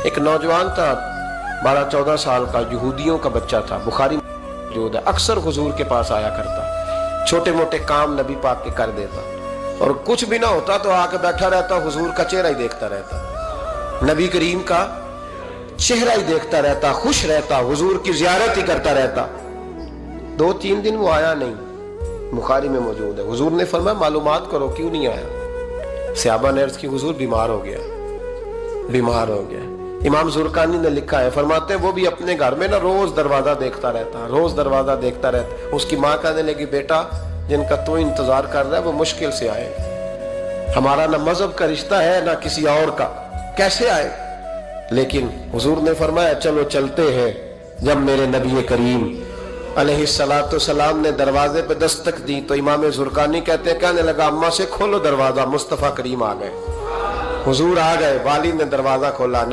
ایک نوجوان تھا 12-14 سال کا، یہودیوں کا بچہ تھا، بخاری موجود ہے، اکثر حضور کے پاس آیا کرتا، چھوٹے موٹے کام نبی پاک کے کر دیتا، اور کچھ بھی نہ ہوتا تو آ کے بیٹھا رہتا، حضور کا چہرہ ہی دیکھتا رہتا، نبی کریم کا چہرہ ہی دیکھتا رہتا، خوش رہتا، حضور کی زیارت ہی کرتا رہتا۔ 2-3 دن وہ آیا نہیں، بخاری میں موجود ہے۔ حضور نے فرمایا معلومات کرو کیوں نہیں آیا؟ صحابہ نے عرض کی حضور بیمار ہو گیا، بیمار ہو گیا۔ امام زرقانی نے لکھا ہے، فرماتے ہیں وہ بھی اپنے گھر میں نا روز دروازہ دیکھتا رہتا، روز دروازہ دیکھتا رہتا۔ اس کی ماں کہنے لگی بیٹا جن کا تو انتظار کر رہا ہے وہ مشکل سے آئے، ہمارا نہ مذہب کا رشتہ ہے نہ کسی اور کا، کیسے آئے؟ لیکن حضور نے فرمایا چلو چلتے ہیں۔ جب میرے نبی کریم علیہ السلام نے دروازے پہ دستک دی تو امام زرقانی کہتے ہیں کہنے لگا اماں سے کھولو دروازہ، مصطفیٰ کریم آ گئے، حضور آ گئے، والد نے دروازہ کھولا۔